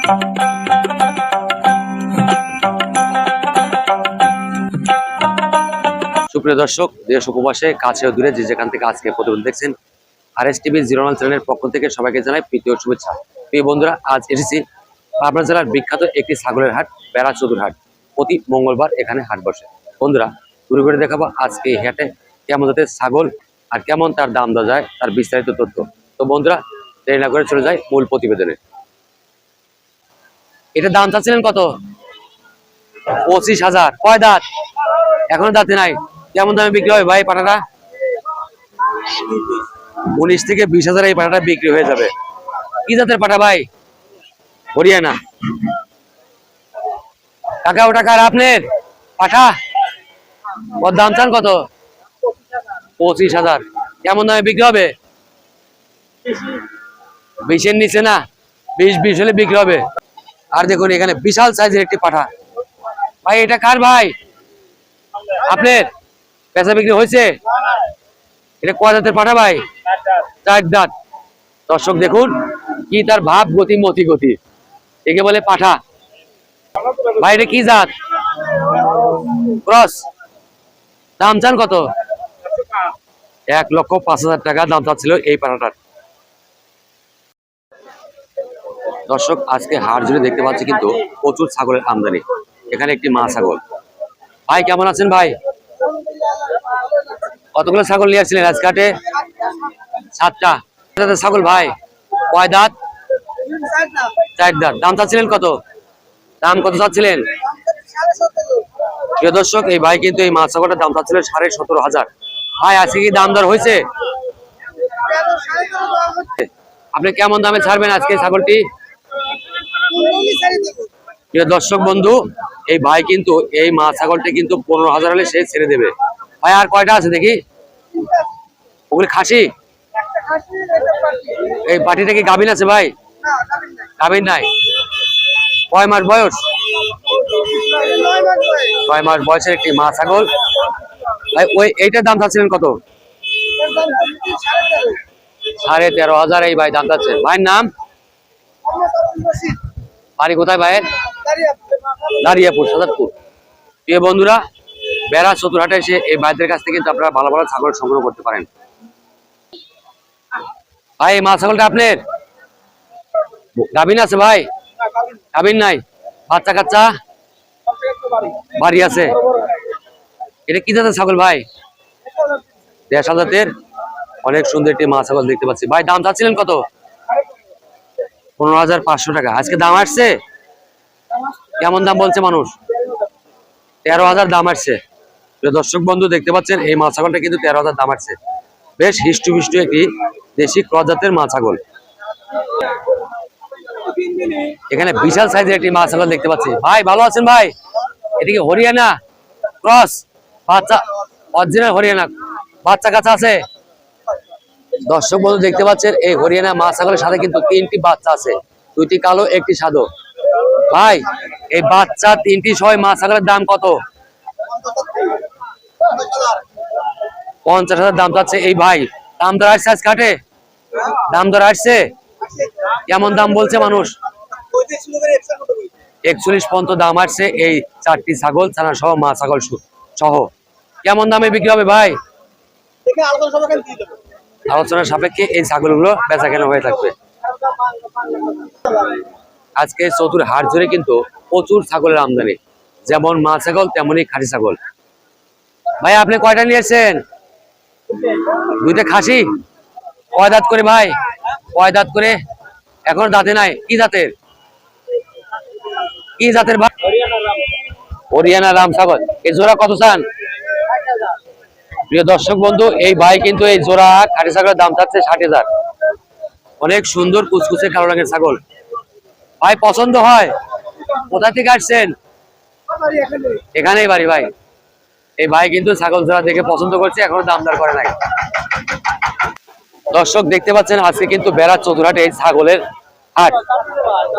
সুপ্রিয় দর্শক, দেশ উপবাসে কাছে ও দূরে যে যেখান থেকে আজকে প্রতিবেদন দেখছেন RS TV 09 চ্যানেলের পক্ষ থেকে সবাইকে জানাই প্রীতি ও শুভেচ্ছা। প্রিয় বন্ধুরা, আজ এসেছি পাবনা জেলার বিখ্যাত একটি ছাগলের হাট, বেড়া চতুর হাট। প্রতি মঙ্গলবার এখানে হাট বসে। বন্ধুরা, ঘুরে ঘুরে দেখাবো আজকে এই হাটে কেমন জাতের ছাগল আর কেমন তার দাম দেওয়া যায়, তার বিস্তারিত তথ্য। তো বন্ধুরা, দেরি না করে চলে যায় মূল প্রতিবেদনে। এটা দাম চাচ্ছিলেন কত? 25,000। কয় দাঁত? এখনো দাঁতে নাই। কেমন দামে বিক্রি হবে ভাই পাটাটা? 19 থেকে 20,000 এই পাটাটা বিক্রি হয়ে যাবে। কি জাতের পাটা ভাই? হরিয়ানা। টাকা ও টাকা আপনার পাঠা ওর দাম চান কত? 25,000। কেমন দামে বিক্রি হবে? 20-এর নিচে না, 20 হলে বিক্রি হবে। আর দেখুন এখানে বিশাল সাইজের একটি পাঠা। ভাই এটা কার ভাই? আপনার? পেঁচা বিক্রি হয়েছে? এটা কয় দাঁতের পাঠা ভাই? 4 দাঁত। দর্শক দেখুন কি তার ভাব গতি মতি গতি, একে বলে পাঠা। ভাই এটা কি জাত? ক্রস। দাম চান কত? 1,05,000 টাকা দাম চাচ্ছিল এই পাঠাটার। দর্শক, আজকে হাট জুড়ে দেখতে পাচ্ছি কিন্তু প্রচুর ছাগলের আমদানি। এখানে একটি মা ছাগল। ভাই কেমন আছেন ভাই? কতগুলো ছাগল নিয়ে আসছিলেন আজকে হাটে? 7টা ছাগল ভাই। কয় দাঁত? 4 দাঁত। দাম চাচ্ছিলেন কত? দাম কত চাচ্ছিলেন? প্রিয় দর্শক, এই ভাই কিন্তু এই মাছ ছাগলটার দাম চাচ্ছিলেন 17,500। ভাই আজকে কি দাম দর হয়েছে? আপনি কেমন দামে ছাড়বেন আজকে ছাগলটি? প্রিয় দর্শক বন্ধু, এই ভাই কিন্তু এই মা ছাগলটি কিন্তু 15,000 হলে সে ছেড়ে দেবে। ভাই আর কয়টা আছে দেখি? ওগুলি খাসি? এই পাটিটা কি গাভিন আছে ভাই? গাভিন নাই। কয় মাস বয়স? 6 মাস বয়সের একটি মা ছাগল। ভাই ওই এইটার দাম চাচ্ছিলেন কত? 13,500 এই ভাই দাম চাচ্ছেন। ভাইয়ের নাম? বাড়ি কোথায় ভাইয়ের? দাঁড়িয়াপুর, সাজাদপুর। প্রিয় বন্ধুরা, বেড়া চতুরহাটে এসে এই ভাইদের কাছ থেকে কিন্তু আপনারা ভালো ভালো ছাগল সংগ্রহ করতে পারেন। ভাই এই মা ছাগলটা আপনার? গাভিন আছে ভাই? গাভিন নাই। বাচ্চা কাচ্চা? বাড়ি আছে। এটা কি জাতের ছাগল ভাই? 1,000 জাতের। অনেক সুন্দর একটি মা ছাগল দেখতে পাচ্ছি। ভাই দাম চাচ্ছিলেন কত? 15,500 টাকা। আজকে দাম আসছে? কেমন দাম বলছে মানুষ? 13,000 দাম আসছে। দর্শক বন্ধু দেখতে পাচ্ছেন এই মা ছাগলটা কিন্তু 13,000 দাম আসছে। বেশ হিষ্টুপিষ্টু একটি দেশি ক্রস জাতের মা ছাগল। এখানে বিশাল সাইজের একটি মা ছাগল দেখতে পাচ্ছি। ভাই ভালো আছেন ভাই? এদিকে হরিয়ানা ক্রস বাচ্চা, অরিজিনাল হরিয়ানা। বাচ্চা কাচ্চা আছে? দর্শক বন্ধু দেখতে পাচ্ছেন এই হরিয়ানা মা ছাগলের সাথে কিন্তু 3টি বাচ্চা আছে, 2টি কালো, 1টি সাদা। ভাই এই বাচ্চা 3টি সহ মা ছাগলের দাম কত? 50,000 দাম চাচ্ছে এই ভাই। দাম দর আসছে আজ কাটে? দাম দর আসছে? কেমন দাম বলছে মানুষ? 41 পর্যন্ত দাম আসছে এই 4টি ছাগল ছানা সহ মা ছাগল সহ। কেমন দামে বিক্রি হবে ভাই? আলোচনার সাপেক্ষে এই ছাগলগুলো বেচা কেনা হয়ে থাকবে। আজকে চতুর হাট জুড়ে কিন্তু প্রচুর ছাগলের আমদানি, যেমন মা ছাগল তেমনই খাসি ছাগল। ভাই আপনি কয়টা নিয়েছেন? 2টা খাসি। কয় দাঁত করে ভাই? কয় দাঁত করে? এখন দাঁতে নাই। কি জাতের? কি জাতের ভাই? হরিয়ানা রাম ছাগল। এই জোড়া কত চান? প্রিয় দর্শক বন্ধু, এই ভাই কিন্তু এই জোড়া খাসি ছাগলের দাম চাচ্ছে 60,000। অনেক সুন্দর কুচকুচে কালো রঙের ছাগল। ভাই পছন্দ হয়? কোথা থেকে আসছেন? এখানেই বাড়ি ভাই। এই ভাই কিন্তু ছাগল জোড়া দেখে পছন্দ করছে, এখনো দাম দর করে নাই। দর্শক দেখতে পাচ্ছেন আজকে কিন্তু বেড়া চতুরহাটে এই ছাগলের হাট।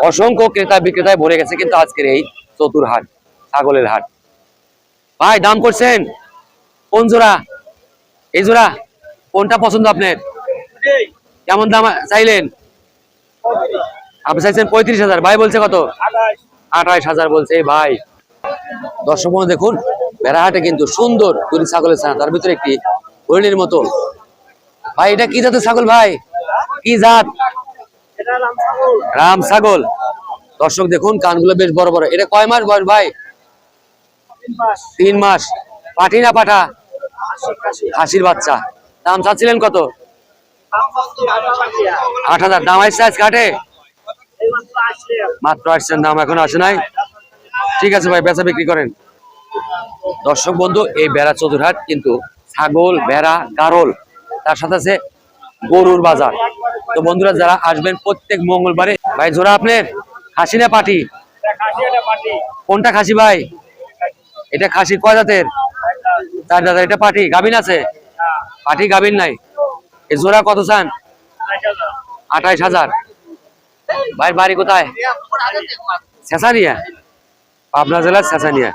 অসংখ্য ক্রেতা বিক্রেতায় ভরে গেছে কিন্তু আজকের এই চতুরহাট ছাগলের হাট। ভাই দাম করছেন কোন জোড়া? এই জোড়া কোনটা পছন্দ আপনার? কেমন দাম চাইলেন? আপনি চাইছেন 35,000, ভাই বলছে কত? 28,000 বলছে এই ভাই। দর্শক বন্ধু দেখুন, বেড়াহাটে কিন্তু সুন্দর দুটি ছাগলের ছানা, তার ভিতরে একটি হরিণের মতো। ভাই এটা কি জাতের ছাগল ভাই? কি জাত? রাম ছাগল। দর্শক দেখুন কানগুলো বেশ বড় বড়। এটা কয় মাস বয়স ভাই? 3 মাস। পাঠি না পাঠা? হাসির বাচ্চা। দাম চাচ্ছিলেন কত? 8,000। দাম আসছে আজ কাটে? মাত্র আসছেন, দাম এখন আসে নাই। ঠিক আছে ভাই, বেচা বিক্রি করেন। দর্শক বন্ধু, এই বেড়া চতুরহাট কিন্তু ছাগল, বেড়া, গারল, তার সাথে আছে গরুর বাজার। তো বন্ধুরা যারা আসবেন প্রত্যেক মঙ্গলবারে। ভাই জোড়া আপনার খাসি না পাটি? কোনটা খাসি ভাই? এটা খাসি কয় জাতের? 4 জাতের। এটা পাটি গাভিন আছে? পাটি গাভিন নাই। এই জোড়া কত চান? 28,000। ভাই বাড়ি কোথায়? শেষানিয়া, পাবনা জেলার শেষানিয়া।